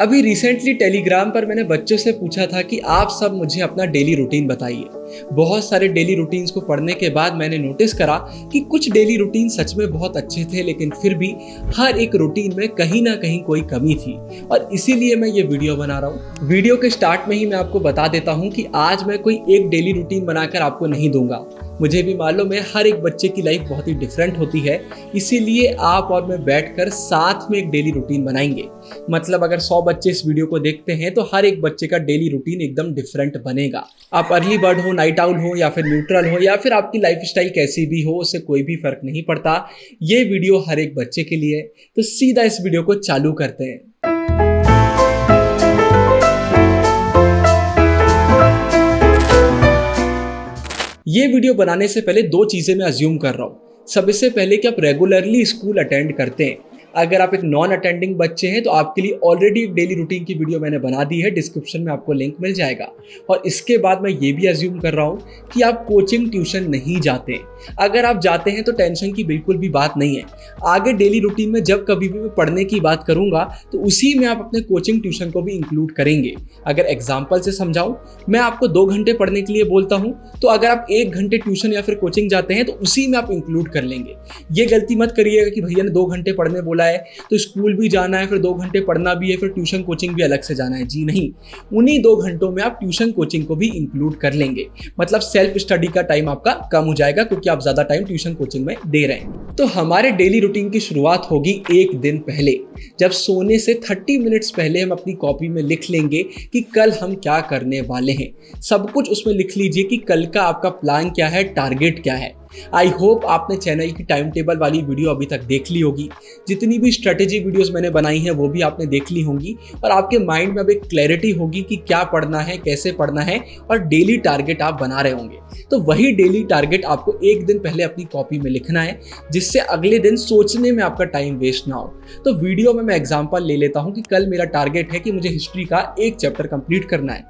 अभी recently Telegram पर मैंने बच्चों से पूछा था कि आप सब मुझे अपना डेली रूटीन बताइए। बहुत सारे डेली रूटीन्स को पढ़ने के बाद मैंने नोटिस करा कि कुछ डेली रूटीन सच में बहुत अच्छे थे, लेकिन फिर भी हर एक रूटीन में कहीं ना कहीं कोई कमी थी और इसीलिए मैं ये वीडियो बना रहा हूँ। वीडियो के स्टार्ट में ही मैं आपको बता देता हूँ कि आज मैं कोई एक डेली रूटीन बनाकर आपको नहीं दूंगा। मुझे भी मालूम है हर एक बच्चे की लाइफ बहुत ही डिफरेंट होती है, इसीलिए आप और मैं बैठकर साथ में एक डेली रूटीन बनाएंगे। मतलब अगर 100 बच्चे इस वीडियो को देखते हैं तो हर एक बच्चे का डेली रूटीन एकदम डिफरेंट बनेगा। आप अर्ली बर्ड हो, नाइट आउल हो या फिर न्यूट्रल हो या फिर आपकी लाइफस्टाइल कैसी भी हो, उससे कोई भी फर्क नहीं पड़ता। ये वीडियो हर एक बच्चे के लिए है, तो सीधा इस वीडियो को चालू करते हैं। ये वीडियो बनाने से पहले दो चीजें मैं अज्यूम कर रहा हूँ। सबसे पहले कि आप रेगुलरली स्कूल अटेंड करते हैं। अगर आप एक नॉन अटेंडिंग बच्चे हैं तो आपके लिए ऑलरेडी एक डेली रूटीन की वीडियो मैंने बना दी है, डिस्क्रिप्शन में आपको लिंक मिल जाएगा। और इसके बाद मैं ये भी अज्यूम कर रहा हूँ कि आप कोचिंग ट्यूशन नहीं जाते। अगर आप जाते हैं तो टेंशन की बिल्कुल भी बात नहीं है। आगे डेली रूटीन में जब कभी भी मैं पढ़ने की बात करूंगा तो उसी में आप अपने कोचिंग ट्यूशन को भी इंक्लूड करेंगे। अगर एग्जाम्पल से समझाऊं, मैं आपको 2 घंटे पढ़ने के लिए बोलता हूं, तो अगर आप 1 घंटे ट्यूशन या फिर कोचिंग जाते हैं तो उसी में आप इंक्लूड कर लेंगे। ये गलती मत करिएगा कि भैया ने 2 घंटे पढ़ने बोला है तो स्कूल भी जाना है, फिर 2 घंटे पढ़ना भी है, फिर ट्यूशन कोचिंग भी अलग से जाना है। जी नहीं, उन्हीं 2 घंटों में आप ट्यूशन कोचिंग को भी इंक्लूड कर लेंगे। मतलब सेल्फ स्टडी का टाइम आपका कम हो जाएगा क्योंकि आप ज्यादा टाइम ट्यूशन कोचिंग में दे रहे हैं। तो हमारे डेली रूटीन की शुरुआत होगी एक दिन पहले। जब सोने से 30 मिनट्स पहले हम अपनी कॉपी में लिख लेंगे कि कल हम क्या करने वाले हैं। सब कुछ उसमें लिख लीजिए कि कल का आपका प्लान क्या है, टारगेट क्या है। आई होप आपने चैनल की टाइम टेबल वाली वीडियो अभी तक देख ली होगी। जितनी भी स्ट्रेटेजी वीडियोस मैंने बनाई हैं वो भी आपने देख ली होंगी और आपके माइंड में अब एक क्लैरिटी होगी कि क्या पढ़ना है, कैसे पढ़ना है और डेली टारगेट आप बना रहे होंगे। तो वही डेली टारगेट आपको एक दिन पहले अपनी कॉपी में लिखना है, जिससे अगले दिन सोचने में आपका टाइम वेस्ट ना हो। तो वीडियो में मैं एग्जांपल ले लेता हूं कि कल मेरा टारगेट है कि मुझे हिस्ट्री का 1 चैप्टर कंप्लीट करना है।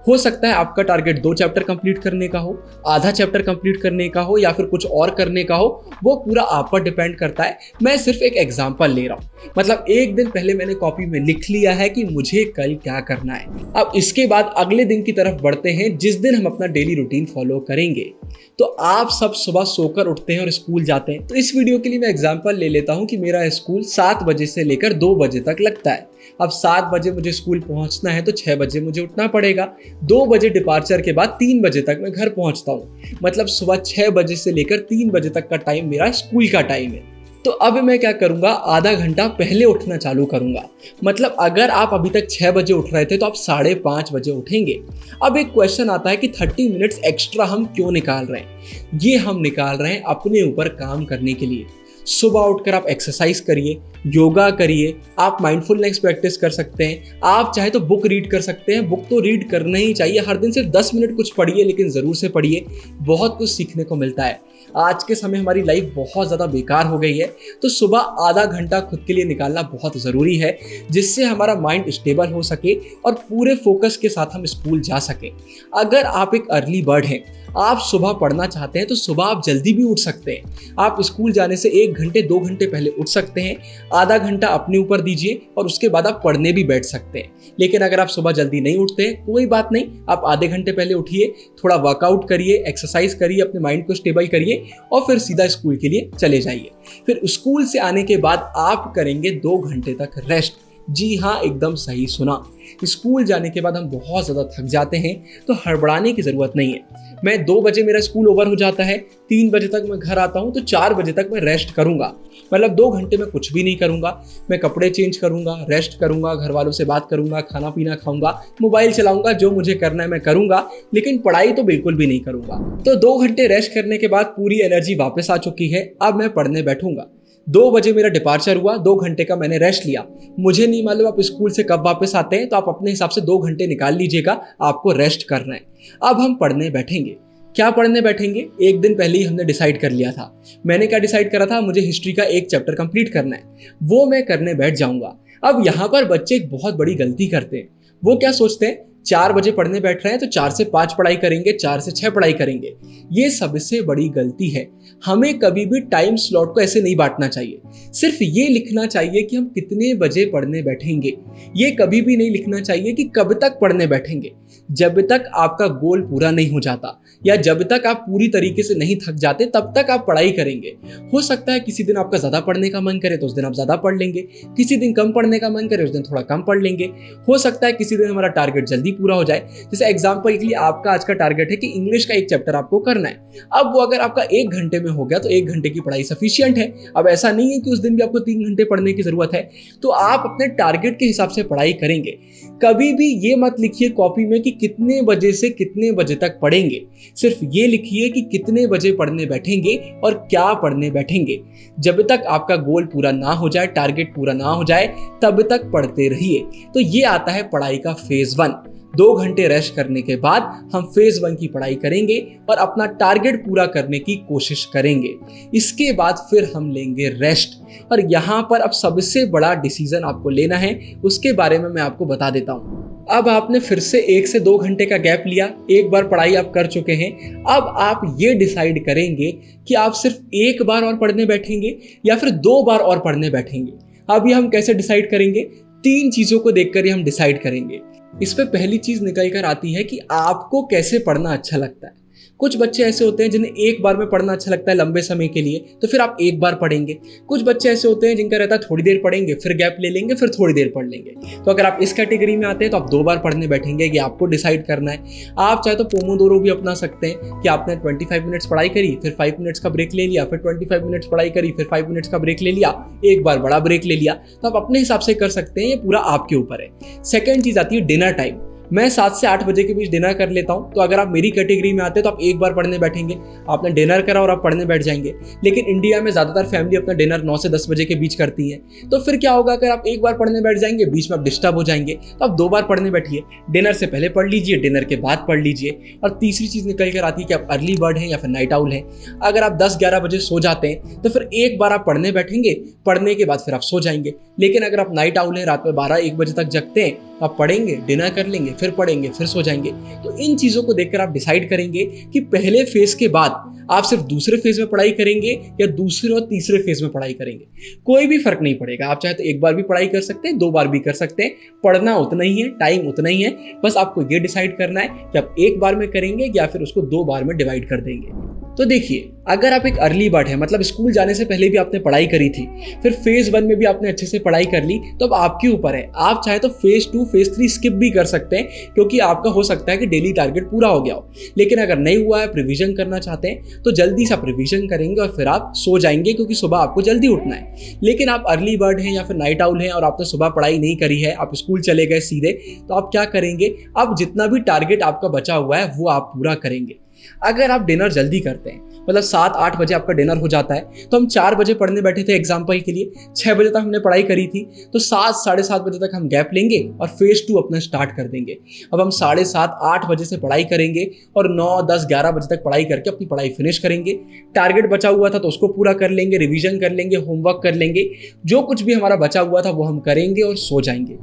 हो सकता है आपका टारगेट 2 चैप्टर कंप्लीट करने का हो, आधा चैप्टर कंप्लीट करने का हो या फिर कुछ और करने का हो। वो पूरा आप पर डिपेंड करता है। मैं सिर्फ एक एग्जांपल ले रहा हूं। मतलब एक दिन पहले मैंने कॉपी में लिख लिया है कि मुझे कल क्या करना है। अब इसके बाद अगले दिन की तरफ बढ़ते हैं, जिस दिन हम अपना डेली रूटीन फॉलो करेंगे। तो आप सब सुबह सोकर उठते हैं और स्कूल जाते हैं। तो इस वीडियो के लिए मैं एग्जांपल ले लेता हूं कि मेरा स्कूल 7 बजे से लेकर 2 बजे तक लगता है। अब 7 बजे मुझे स्कूल पहुंचना है तो 6 बजे मुझे उठना पड़ेगा। 2 बजे डिपार्चर के बाद 3 बजे तक मैं घर पहुंचता हूं। मतलब सुबह 6 बजे से लेकर 3 बजे तक का टाइम मेरा स्कूल का टाइम है। तो अब मैं क्या करूंगा, आधा घंटा पहले उठना चालू करूंगा। मतलब अगर आप अभी तक 6 बजे उठ रहे थे तो आप 5:30 बजे उठेंगे। अब एक क्वेश्चन आता है कि 30 मिनट्स एक्स्ट्रा हम क्यों निकाल रहे हैं। ये हम निकाल रहे हैं अपने ऊपर काम करने के लिए। सुबह उठकर आप एक्सरसाइज करिए, योगा करिए, आप माइंडफुलनेस प्रैक्टिस कर सकते हैं। आप चाहे तो बुक रीड कर सकते हैं। बुक तो रीड करना ही चाहिए। हर दिन सिर्फ 10 मिनट कुछ पढ़िए, लेकिन ज़रूर से पढ़िए। बहुत कुछ सीखने को मिलता है। आज के समय हमारी लाइफ बहुत ज़्यादा बेकार हो गई है, तो सुबह आधा घंटा खुद के लिए निकालना बहुत ज़रूरी है, जिससे हमारा माइंड स्टेबल हो सके और पूरे फोकस के साथ हम स्कूल जा सकें। अगर आप एक अर्ली बर्ड हैं, आप सुबह पढ़ना चाहते हैं, तो सुबह आप जल्दी भी उठ सकते हैं। आप स्कूल जाने से 1 घंटे 2 घंटे पहले उठ सकते हैं। आधा घंटा अपने ऊपर दीजिए और उसके बाद आप पढ़ने भी बैठ सकते हैं। लेकिन अगर आप सुबह जल्दी नहीं उठते हैं, कोई बात नहीं, आप आधे घंटे पहले उठिए, थोड़ा वर्कआउट करिए, एक्सरसाइज करिए, अपने माइंड को स्टेबल करिए और फिर सीधा स्कूल के लिए चले जाइए। फिर स्कूल से आने के बाद आप करेंगे 2 घंटे तक रेस्ट। जी हाँ, एकदम सही सुना। स्कूल जाने के बाद हम बहुत ज़्यादा थक जाते हैं, तो हड़बड़ाने की ज़रूरत नहीं है। मैं 2 बजे मेरा स्कूल ओवर हो जाता है, 3 बजे तक मैं घर आता हूँ, तो 4 बजे तक मैं रेस्ट करूँगा। मतलब 2 घंटे में कुछ भी नहीं करूँगा। मैं कपड़े चेंज करूँगा, रेस्ट करूँगा, घर वालों से बात करूँगा, खाना पीना खाऊँगा, मोबाइल चलाऊँगा, जो मुझे करना है मैं करूँगा, लेकिन पढ़ाई तो बिल्कुल भी नहीं करूँगा। तो 2 घंटे रेस्ट करने के बाद पूरी एनर्जी वापस आ चुकी है। अब मैं पढ़ने बैठूंगा। 2 बजे मेरा डिपार्चर हुआ, 2 घंटे का मैंने रेस्ट लिया। मुझे नहीं मालूम आप स्कूल से कब वापस आते हैं, तो आप अपने हिसाब से 2 घंटे निकाल लीजिएगा, आपको रेस्ट करना है। अब हम पढ़ने बैठेंगे। क्या पढ़ने बैठेंगे, एक दिन पहले ही हमने डिसाइड कर लिया था। मैंने क्या डिसाइड करा था, मुझे हिस्ट्री का 1 चैप्टर कंप्लीट करना है, वो मैं करने बैठ जाऊंगा। अब यहाँ पर बच्चे एक बहुत बड़ी गलती करते हैं। वो क्या सोचते हैं, 4 बजे पढ़ने बैठ रहे हैं तो 4 से 5 पढ़ाई करेंगे, 4 से 6 पढ़ाई करेंगे। ये सबसे बड़ी गलती है। हमें कभी भी टाइम स्लॉट को ऐसे नहीं बांटना चाहिए। सिर्फ ये लिखना चाहिए कि हम कितने बजे पढ़ने बैठेंगे। ये कभी भी नहीं लिखना चाहिए कि कब तक पढ़ने बैठेंगे। जब तक आपका गोल पूरा नहीं हो जाता या जब तक आप पूरी तरीके से नहीं थक जाते तब तक आप पढ़ाई करेंगे। हो सकता है किसी दिन आपका ज़्यादा पढ़ने का मन करे तो उस दिन आप ज़्यादा पढ़ लेंगे, किसी दिन कम पढ़ने का मन करे उस दिन थोड़ा कम पढ़ लेंगे। हो सकता है किसी दिन हमारा टारगेट जल्दी पूरा हो जाए। जैसे एग्जाम्पल के लिए आपका आज का टारगेट है कि इंग्लिश का एक चैप्टर आपको करना है। अब वो अगर आपका 1 घंटे में हो गया तो 1 घंटे की पढ़ाई सफिशियंट है। अब ऐसा नहीं है कि उस दिन भी आपको 3 घंटे पढ़ने की जरूरत है। तो आप अपने टारगेट के हिसाब से पढ़ाई करेंगे। कभी भी ये मत लिखिए कॉपी में कि कितने बजे से कितने बजे तक पढ़ेंगे। सिर्फ ये लिखिए कि कितने बजे पढ़ने बैठेंगे और क्या पढ़ने बैठेंगे। जब तक आपका गोल पूरा ना हो जाए, टारगेट पूरा ना हो जाए, तब तक पढ़ते रहिए। तो ये आता है पढ़ाई का फेज 1। 2 घंटे रेस्ट करने के बाद हम फेज 1 की पढ़ाई करेंगे और अपना टारगेट पूरा करने की कोशिश करेंगे। इसके बाद फिर हम लेंगे रेस्ट। और यहाँ पर अब सबसे बड़ा डिसीजन आपको लेना है, उसके बारे में मैं आपको बता देता हूँ। अब आपने फिर से 1 से 2 घंटे का गैप लिया, एक बार पढ़ाई आप कर चुके हैं। अब आप ये डिसाइड करेंगे कि आप सिर्फ 1 बार और पढ़ने बैठेंगे या फिर 2 बार और पढ़ने बैठेंगे। अब ये हम कैसे डिसाइड करेंगे? 3 चीज़ों को देखकर ही हम डिसाइड करेंगे। इस पे पहली चीज़ निकल कर आती है कि आपको कैसे पढ़ना अच्छा लगता है। कुछ बच्चे ऐसे होते हैं जिन्हें एक बार में पढ़ना अच्छा लगता है लंबे समय के लिए, तो फिर आप एक बार पढ़ेंगे। कुछ बच्चे ऐसे होते हैं जिनका रहता है थोड़ी देर पढ़ेंगे, फिर गैप ले लेंगे, फिर थोड़ी देर पढ़ लेंगे। तो अगर आप इस कैटेगरी में आते हैं तो आप 2 बार पढ़ने बैठेंगे, ये आपको डिसाइड करना है। आप चाहे तो पोमोडोरो भी अपना सकते हैं कि आपने 25 मिनट्स पढ़ाई करी, फिर 5 मिनट्स का ब्रेक ले लिया, फिर 25 मिनट्स पढ़ाई करी, फिर 5 मिनट्स का ब्रेक ले लिया, एक बार बड़ा ब्रेक ले लिया। तो आप अपने हिसाब से कर सकते हैं, ये पूरा आपके ऊपर है। सेकेंड चीज़ आती है डिनर टाइम। मैं 7 से 8 बजे के बीच डिनर कर लेता हूँ। तो अगर आप मेरी कैटेगरी में आते हैं तो आप एक बार पढ़ने बैठेंगे, आपने डिनर करा और आप पढ़ने बैठ जाएंगे। लेकिन इंडिया में ज़्यादातर फैमिली अपना डिनर 9 से 10 बजे के बीच करती है। तो फिर क्या होगा, अगर आप एक बार पढ़ने बैठ जाएंगे, बीच में आप डिस्टर्ब हो जाएंगे, तो आप 2 बार पढ़ने बैठिए। डिनर से पहले पढ़ लीजिए, डिनर के बाद पढ़ लीजिए। और तीसरी चीज़ निकल कर आती है कि आप अर्ली बर्ड हैं या फिर नाइट आउल हैं। अगर आप 10-11 बजे सो जाते हैं तो फिर एक बार आप पढ़ने बैठेंगे, पढ़ने के बाद फिर आप सो जाएंगे। लेकिन अगर आप नाइट आउल हैं, रात में 12-1 बजे तक जगते हैं, आप पढ़ेंगे, डिनर कर लेंगे, फिर पढ़ेंगे, फिर सो जाएंगे। तो इन चीज़ों को देखकर आप डिसाइड करेंगे कि पहले फेज के बाद आप सिर्फ दूसरे फेज में पढ़ाई करेंगे या दूसरे और तीसरे फेज में पढ़ाई करेंगे। कोई भी फर्क नहीं पड़ेगा। आप चाहे तो एक बार भी पढ़ाई कर सकते हैं, 2 बार भी कर सकते हैं। पढ़ना उतना ही है, टाइम उतना ही है। बस आपको ये डिसाइड करना है कि आप एक बार में करेंगे या फिर उसको 2 बार में डिवाइड कर देंगे। तो देखिए, अगर आप एक अर्ली बर्ड है, मतलब स्कूल जाने से पहले भी आपने पढ़ाई करी थी, फिर फेज 1 में भी आपने अच्छे से पढ़ाई कर ली, तो अब आपके ऊपर है। आप चाहे तो फेज 2, फेज 3 स्किप भी कर सकते हैं, क्योंकि आपका हो सकता है कि डेली टारगेट पूरा हो गया हो। लेकिन अगर नहीं हुआ है, रिवीजन करना चाहते हैं, तो जल्दी से आप रिवीजन करेंगे और फिर आप सो जाएंगे, क्योंकि सुबह आपको जल्दी उठना है। लेकिन आप अर्ली बर्ड हैं या फिर नाइट आउल हैं और आपने सुबह पढ़ाई नहीं करी है, आप स्कूल चले गए सीधे, तो आप क्या करेंगे? आप जितना भी टारगेट आपका बचा हुआ है वो आप पूरा करेंगे। अगर आप डिनर जल्दी करते हैं, मतलब 7-8 बजे आपका डिनर हो जाता है, तो हम 4 बजे पढ़ने बैठे थे एग्जाम्पल के लिए, 6 बजे तक हमने पढ़ाई करी थी, तो 7-7:30 बजे तक हम गैप लेंगे और फेज 2 अपना स्टार्ट कर देंगे। अब हम 7:30-8 बजे से पढ़ाई करेंगे और 9-10-11 बजे तक पढ़ाई करके अपनी पढ़ाई फिनिश करेंगे। टारगेट बचा हुआ था तो उसको पूरा कर लेंगे, रिविजन कर लेंगे, होमवर्क कर लेंगे, जो कुछ भी हमारा बचा हुआ था वो हम करेंगे और सो जाएंगे।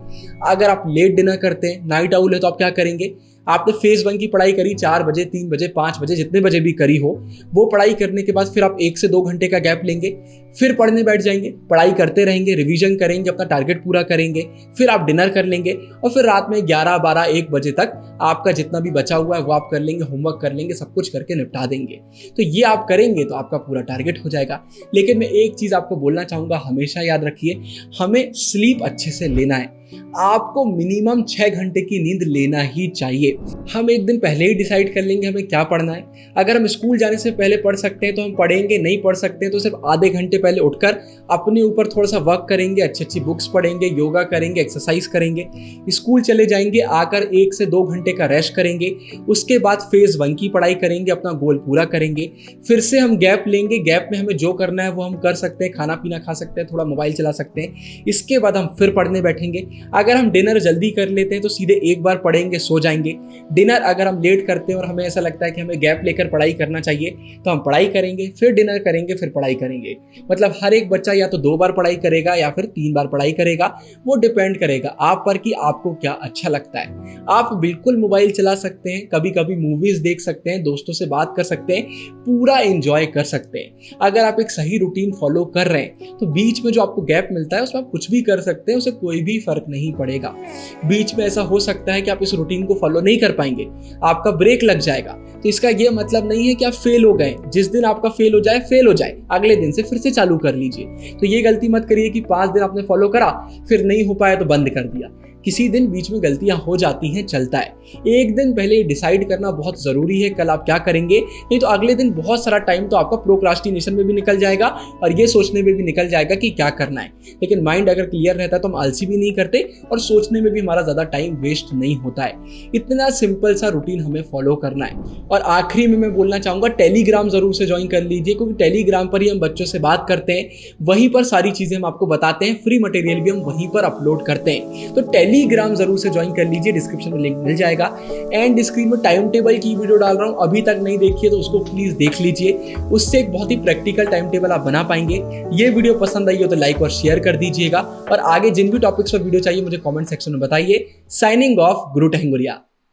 अगर आप लेट डिनर करते हैं, नाइट आउल है, तो आप क्या करेंगे? आपने फेज 1 की पढ़ाई करी 4 बजे, 3 बजे, 5 बजे, जितने बजे भी करी हो, वो पढ़ाई करने के बाद फिर आप 1 से 2 घंटे का गैप लेंगे, फिर पढ़ने बैठ जाएंगे, पढ़ाई करते रहेंगे, रिवीजन करेंगे, अपना टारगेट पूरा करेंगे, फिर आप डिनर कर लेंगे और फिर रात में 11, 12, 1 बजे तक आपका जितना भी बचा हुआ है वो आप कर लेंगे, होमवर्क कर लेंगे, सब कुछ करके निपटा देंगे। तो ये आप करेंगे तो आपका पूरा टारगेट हो जाएगा। लेकिन मैं एक चीज़ आपको बोलना चाहूँगा, हमेशा याद रखिए, हमें स्लीप अच्छे से लेना है। आपको मिनिमम 6 घंटे की नींद लेना ही चाहिए। हम एक दिन पहले ही डिसाइड कर लेंगे हमें क्या पढ़ना है। अगर हम स्कूल जाने से पहले पढ़ सकते हैं तो हम पढ़ेंगे, नहीं पढ़ सकते हैं तो सिर्फ आधे घंटे पहले उठकर अपने ऊपर थोड़ा सा वर्क करेंगे, अच्छी बुक्स पढ़ेंगे, योगा करेंगे, एक्सरसाइज करेंगे। स्कूल चले जाएंगे, आकर 1 से 2 घंटे का रेस्ट करेंगे, उसके बाद फेज 1 की पढ़ाई करेंगे, अपना गोल पूरा करेंगे। फिर से हम गैप लेंगे, गैप में हमें जो करना है वो हम कर सकते हैं, खाना पीना खा सकते हैं, थोड़ा मोबाइल चला सकते हैं। इसके बाद हम फिर पढ़ने बैठेंगे। अगर हम डिनर जल्दी कर लेते हैं तो सीधे एक बार पढ़ेंगे, सो जाएंगे। डिनर अगर हम लेट करते हैं और हमें ऐसा लगता है कि हमें गैप लेकर पढ़ाई करना चाहिए, तो हम पढ़ाई करेंगे, फिर डिनर करेंगे, फिर पढ़ाई करेंगे। मतलब हर एक बच्चा या तो 2 बार पढ़ाई करेगा या फिर 3 बार पढ़ाई करेगा। वो डिपेंड करेगा आप पर कि आपको क्या अच्छा लगता है। आप बिल्कुल मोबाइल चला सकते हैं, कभी कभी मूवीज देख सकते हैं, दोस्तों से बात कर सकते हैं, पूरा एंजॉय कर सकते हैं। अगर आप एक सही रूटीन फॉलो कर रहे हैं तो बीच में जो आपको गैप मिलता है उसमें आप कुछ भी कर सकते हैं, उसे कोई भी फर्क नहीं पड़ेगा। बीच में ऐसा हो सकता है कि आप इस रूटीन को फॉलो नहीं कर पाएंगे, आपका ब्रेक लग जाएगा, तो इसका यह मतलब नहीं है कि आप फेल हो गए। जिस दिन आपका फेल हो जाए, अगले दिन से फिर से चालू कर लीजिए। तो ये गलती मत करिए कि 5 दिन आपने फॉलो करा, फिर नहीं हो पाया तो बंद कर दिया। किसी दिन बीच में गलतियां हो जाती हैं, चलता है। एक दिन पहले डिसाइड करना बहुत जरूरी है कल आप क्या करेंगे, नहीं तो अगले दिन बहुत सारा टाइम तो आपका प्रोक्रास्टिनेशन में भी निकल जाएगा और ये सोचने में भी निकल जाएगा कि क्या करना है। लेकिन माइंड अगर क्लियर रहता है तो हम आलसी भी नहीं करते और सोचने में भी हमारा ज्यादा टाइम वेस्ट नहीं होता है। इतना सिंपल सा रूटीन हमें फॉलो करना है। और आखिरी में मैं बोलना चाहूंगा, टेलीग्राम जरूर से ज्वाइन कर लीजिए, क्योंकि टेलीग्राम पर ही हम बच्चों से बात करते हैं, वहीं पर सारी चीजें हम आपको बताते हैं, फ्री मटेरियल भी हम वहीं पर अपलोड करते हैं। तो टेलीग्राम जरूर से ज्वाइन कर लीजिए, डिस्क्रिप्शन में लिंक मिल जाएगा। एंड स्क्रीन में टाइम टेबल की वीडियो डाल रहा हूं, अभी तक नहीं देखी है तो उसको प्लीज देख लीजिए, उससे एक बहुत ही प्रैक्टिकल टाइम टेबल आप बना पाएंगे। ये वीडियो पसंद आई हो तो लाइक और शेयर कर दीजिएगा, और आगे जिन भी टॉपिक्स पर वीडियो चाहिए मुझे कमेंट सेक्शन में बताइए। साइनिंग ऑफ, गुरु टहंगुरिया।